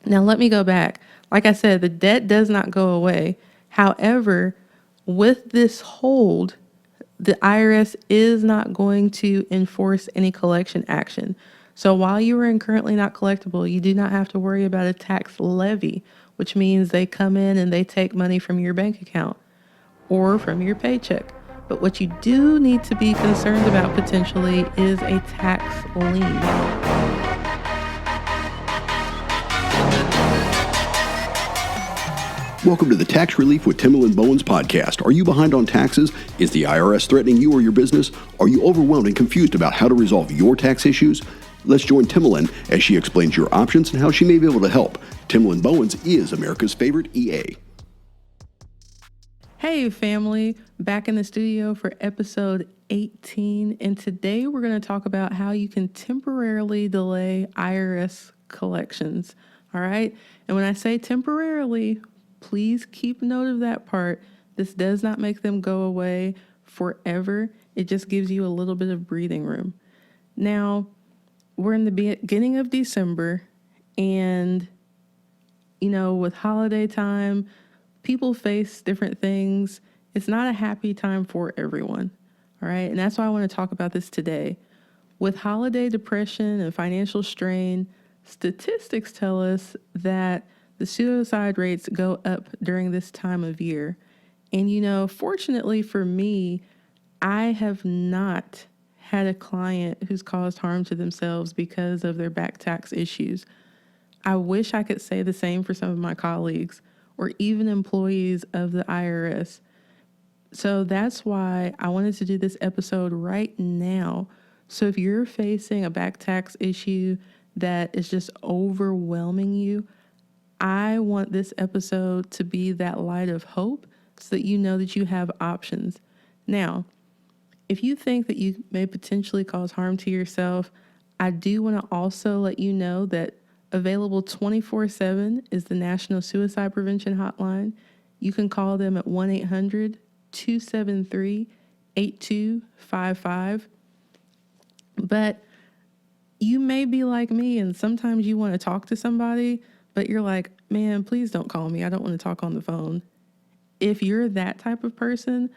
Now, let me go back. Like I said, the debt does not go away. However, with this hold, the IRS is not going to enforce any collection action. So while you are in currently not collectible, you do not have to worry about a tax levy, which means they come in and they take money from your bank account or from your paycheck. But what you do need to be concerned about potentially is a tax lien. Welcome to the Tax Relief with Timalyn Bowens podcast. Are you behind on taxes? Is the IRS threatening you or your business? Are you overwhelmed and confused about how to resolve your tax issues? Let's join Timalyn as she explains your options and how she may be able to help. Timalyn Bowens is America's favorite EA. Hey family, back in the studio for episode 18, and today we're going to talk about how you can temporarily delay IRS collections. All right, and when I say temporarily, please keep note of that part. This does not make them go away forever. It just gives you a little bit of breathing room. Now, we're in the beginning of December, and with holiday time, people face different things. It's not a happy time for everyone. All right. And that's why I want to talk about this today. With holiday depression and financial strain, statistics tell us that the suicide rates go up during this time of year. And, fortunately for me, I have not had a client who's caused harm to themselves because of their back tax issues. I wish I could say the same for some of my colleagues or even employees of the IRS. So that's why I wanted to do this episode right now. So if you're facing a back tax issue that is just overwhelming you, I want this episode to be that light of hope so that you know that you have options. Now, if you think that you may potentially cause harm to yourself, I do want to also let you know that available 24/7 is the National Suicide Prevention Hotline. You can call them at 1-800-273-8255. But you may be like me, and sometimes you want to talk to somebody, but you're like, man, please don't call me. I don't want to talk on the phone. If you're that type of person,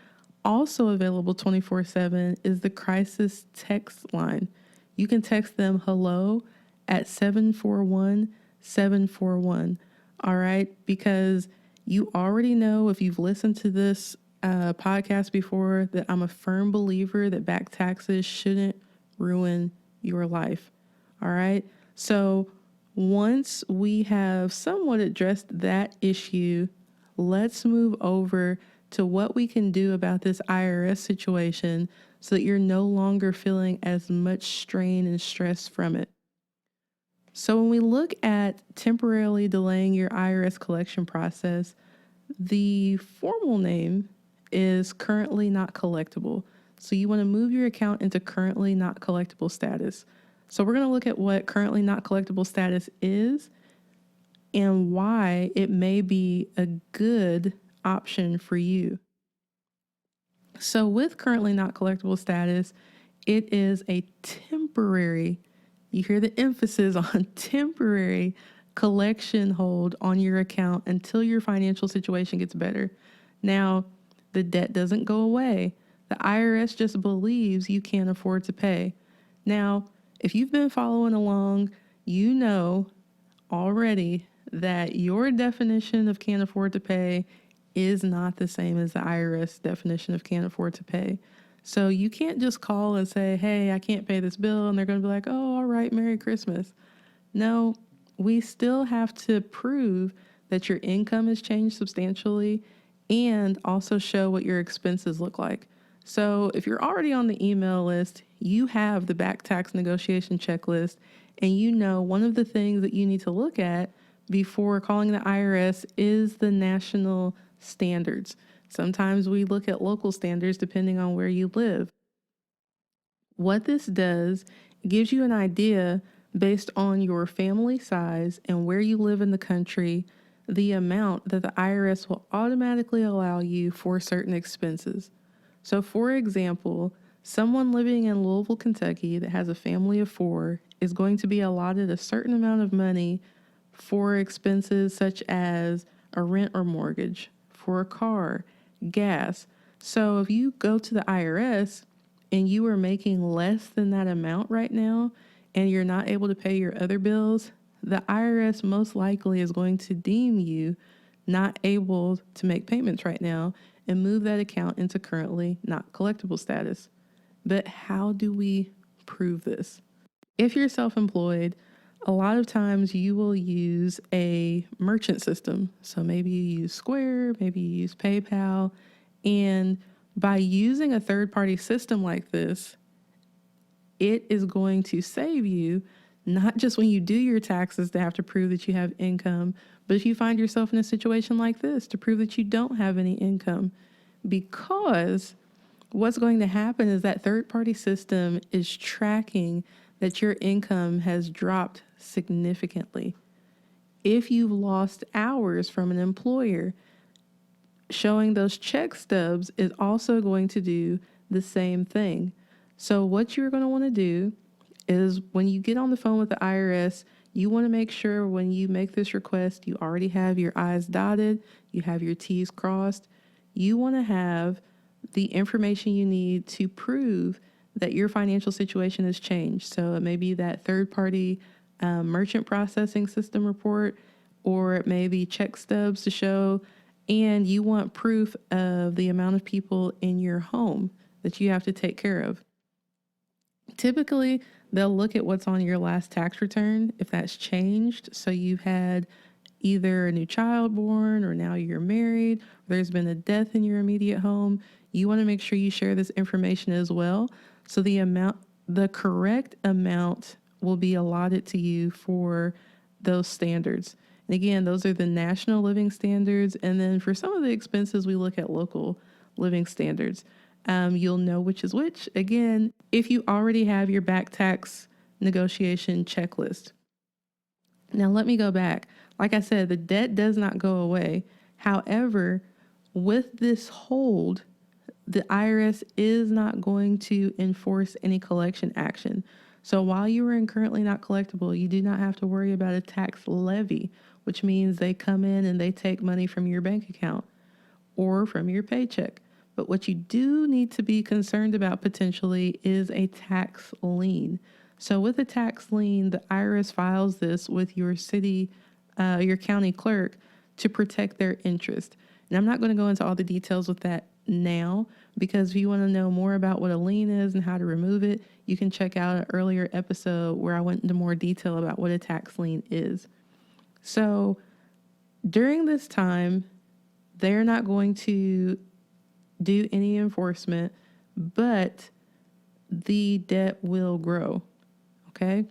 also available 24/7 is the crisis text line. You can text them hello at 741-741. All right. Because you already know, if you've listened to this podcast before, that I'm a firm believer that back taxes shouldn't ruin your life. All right. So once we have somewhat addressed that issue, let's move over to what we can do about this IRS situation so that you're no longer feeling as much strain and stress from it. So when we look at temporarily delaying your IRS collection process, the formal name is currently not collectible. So you want to move your account into currently not collectible status. So we're going to look at what currently not collectible status is and why it may be a good option for you. So with currently not collectible status, it is a temporary, you hear the emphasis on temporary collection hold on your account until your financial situation gets better. Now, the debt doesn't go away. The IRS just believes you can't afford to pay. Now, if you've been following along, you know already that your definition of can't afford to pay is not the same as the IRS definition of can't afford to pay. So you can't just call and say, hey, I can't pay this bill, and they're going to be like, oh, all right, Merry Christmas. No, we still have to prove that your income has changed substantially and also show what your expenses look like. So if you're already on the email list, you have the back tax negotiation checklist, and you know one of the things that you need to look at before calling the IRS is the national standards. Sometimes we look at local standards depending on where you live. What this does, it gives you an idea based on your family size and where you live in the country, the amount that the IRS will automatically allow you for certain expenses. So for example, someone living in Louisville, Kentucky that has a family of 4 is going to be allotted a certain amount of money for expenses such as a rent or mortgage, for a car, gas. So if you go to the IRS and you are making less than that amount right now and you're not able to pay your other bills, the IRS most likely is going to deem you not able to make payments right now and move that account into currently not collectible status. But how do we prove this? If you're self-employed, a lot of times you will use a merchant system. So maybe you use Square, maybe you use PayPal. And by using a third-party system like this, it is going to save you, not just when you do your taxes to have to prove that you have income, but if you find yourself in a situation like this, to prove that you don't have any income. Because what's going to happen is that third-party system is tracking that your income has dropped significantly. If you've lost hours from an employer, showing those check stubs is also going to do the same thing. So what you're going to want to do is when you get on the phone with the IRS, you want to make sure when you make this request, you already have your I's dotted, you have your T's crossed. You want to have the information you need to prove that your financial situation has changed. So it may be that third-party merchant processing system report, or it may be check stubs to show, and you want proof of the amount of people in your home that you have to take care of. Typically, they'll look at what's on your last tax return, if that's changed. So you've had either a new child born, or now you're married, or there's been a death in your immediate home. You want to make sure you share this information as well. So the correct amount will be allotted to you for those standards. And again, those are the national living standards. And then for some of the expenses, we look at local living standards. You'll know which is which, again, if you already have your back tax negotiation checklist. Now, let me go back. Like I said, the debt does not go away. However, with this hold, the IRS is not going to enforce any collection action. So while you are in currently not collectible, you do not have to worry about a tax levy, which means they come in and they take money from your bank account or from your paycheck. But what you do need to be concerned about potentially is a tax lien. So with a tax lien, the IRS files this with your city, your county clerk to protect their interest. And I'm not going to go into all the details with that now, because if you want to know more about what a lien is and how to remove it, you can check out an earlier episode where I went into more detail about what a tax lien is. So during this time, they're not going to do any enforcement, but the debt will grow. Okay?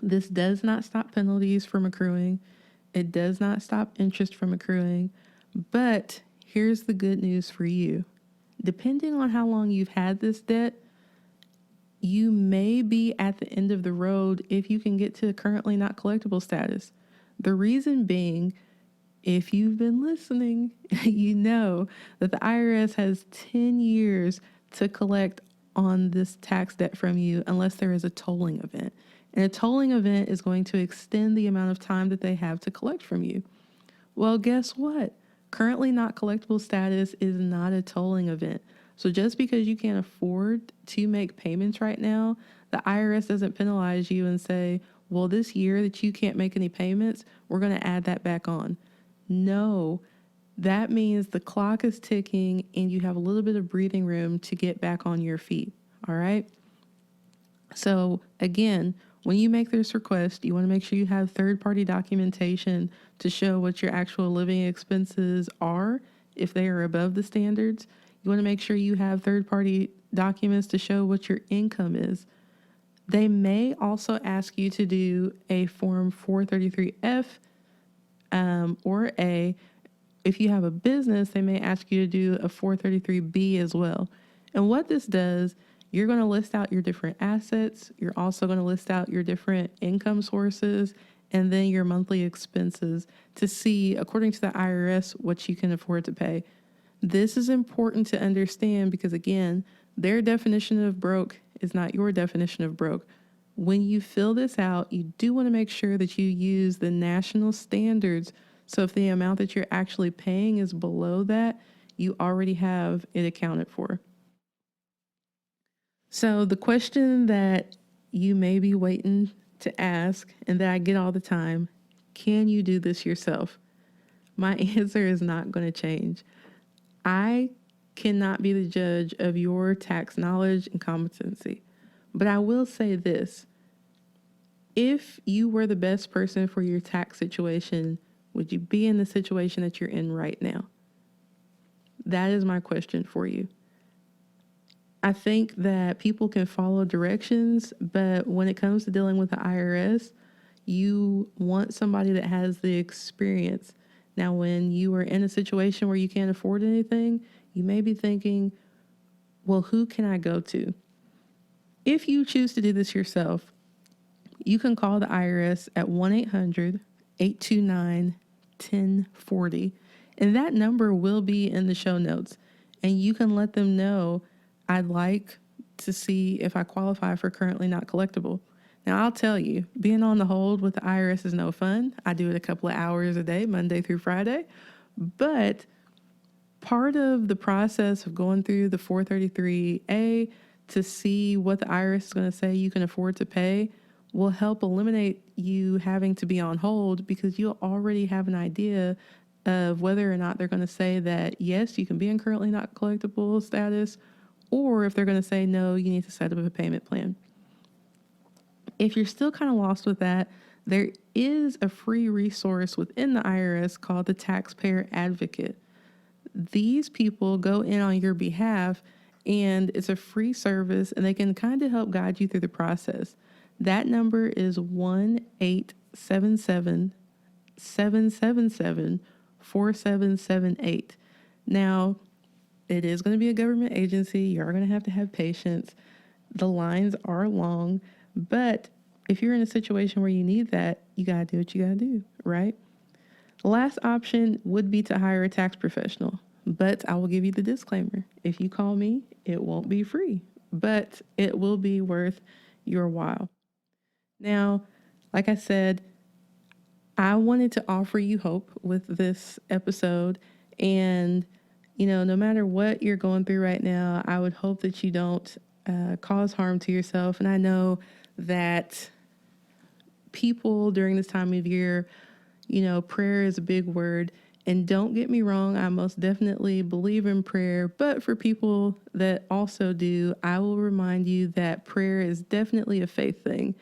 This does not stop penalties from accruing. It does not stop interest from accruing. But here's the good news for you. Depending on how long you've had this debt, you may be at the end of the road if you can get to currently not collectible status. The reason being, if you've been listening, you know that the IRS has 10 years to collect on this tax debt from you unless there is a tolling event. And a tolling event is going to extend the amount of time that they have to collect from you. Well, guess what? Currently not collectible status is not a tolling event. So just because you can't afford to make payments right now, the IRS doesn't penalize you and say, well, this year that you can't make any payments, we're going to add that back on. No, that means the clock is ticking and you have a little bit of breathing room to get back on your feet. All right. So again, when you make this request, you want to make sure you have third-party documentation to show what your actual living expenses are if they are above the standards. You want to make sure you have third-party documents to show what your income is. They may also ask you to do a Form 433-F or A. If you have a business, they may ask you to do a 433-B as well. And what this does, you're going to list out your different assets. You're also going to list out your different income sources and then your monthly expenses to see, according to the IRS, what you can afford to pay. This is important to understand because, again, their definition of broke is not your definition of broke. When you fill this out, you do want to make sure that you use the national standards. So if the amount that you're actually paying is below that, you already have it accounted for. So the question that you may be waiting to ask, and that I get all the time, can you do this yourself? My answer is not going to change. I cannot be the judge of your tax knowledge and competency. But I will say this. If you were the best person for your tax situation, would you be in the situation that you're in right now? That is my question for you. I think that people can follow directions, but when it comes to dealing with the IRS, you want somebody that has the experience. Now, when you are in a situation where you can't afford anything, you may be thinking, well, who can I go to? If you choose to do this yourself, you can call the IRS at 1-800-829-1040, and that number will be in the show notes. And you can let them know, I'd like to see if I qualify for currently not collectible. Now, I'll tell you, being on the hold with the IRS is no fun. I do it a couple of hours a day, Monday through Friday. But part of the process of going through the 433A to see what the IRS is going to say you can afford to pay will help eliminate you having to be on hold, because you'll already have an idea of whether or not they're going to say that, yes, you can be in currently not collectible status, or if they're going to say, no, you need to set up a payment plan. If you're still kind of lost with that, there is a free resource within the IRS called the Taxpayer Advocate. These people go in on your behalf, and it's a free service, and they can kind of help guide you through the process. That number is 1-877-777-4778. Now, it is going to be a government agency. You're going to have patience. The lines are long, but if you're in a situation where you need that, you got to do what you got to do, right? The last option would be to hire a tax professional, but I will give you the disclaimer. If you call me, it won't be free, but it will be worth your while. Now, like I said, I wanted to offer you hope with this episode, and no matter what you're going through right now, I would hope that you don't cause harm to yourself. And I know that people during this time of year, prayer is a big word. And don't get me wrong, I most definitely believe in prayer. But for people that also do, I will remind you that prayer is definitely a faith thing.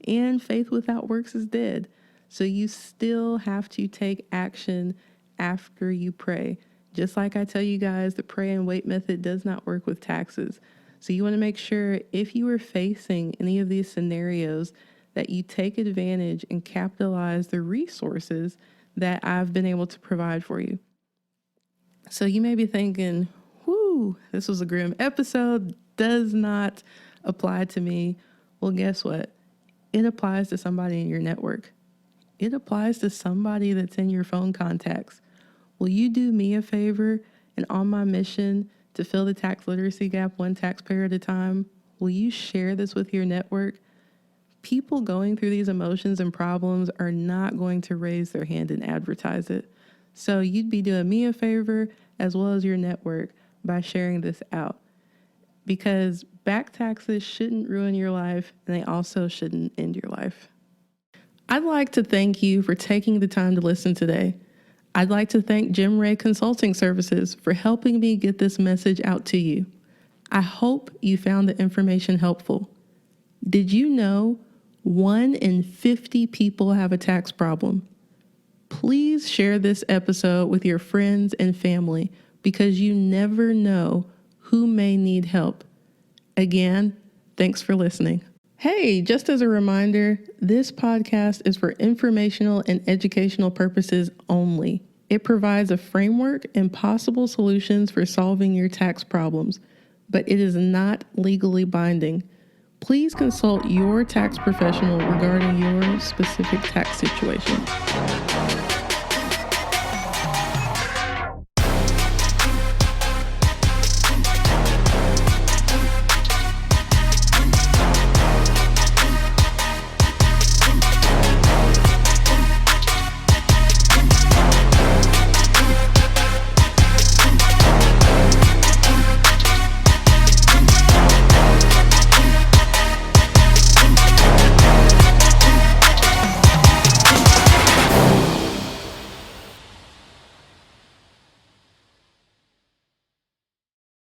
And faith without works is dead. So you still have to take action after you pray. Just like I tell you guys, the pray and wait method does not work with taxes. So you want to make sure, if you are facing any of these scenarios, that you take advantage and capitalize the resources that I've been able to provide for you. So you may be thinking, whoo, this was a grim episode, does not apply to me. Well, guess what? It applies to somebody in your network. It applies to somebody that's in your phone contacts. Will you do me a favor, and on my mission to fill the tax literacy gap one taxpayer at a time, will you share this with your network? People going through these emotions and problems are not going to raise their hand and advertise it. So you'd be doing me a favor as well as your network by sharing this out. Because back taxes shouldn't ruin your life, and they also shouldn't end your life. I'd like to thank you for taking the time to listen today. I'd like to thank Jim Ray Consulting Services for helping me get this message out to you. I hope you found the information helpful. Did you know 1 in 50 people have a tax problem? Please share this episode with your friends and family, because you never know who may need help. Again, thanks for listening. Hey, just as a reminder, this podcast is for informational and educational purposes only. It provides a framework and possible solutions for solving your tax problems, but it is not legally binding. Please consult your tax professional regarding your specific tax situation.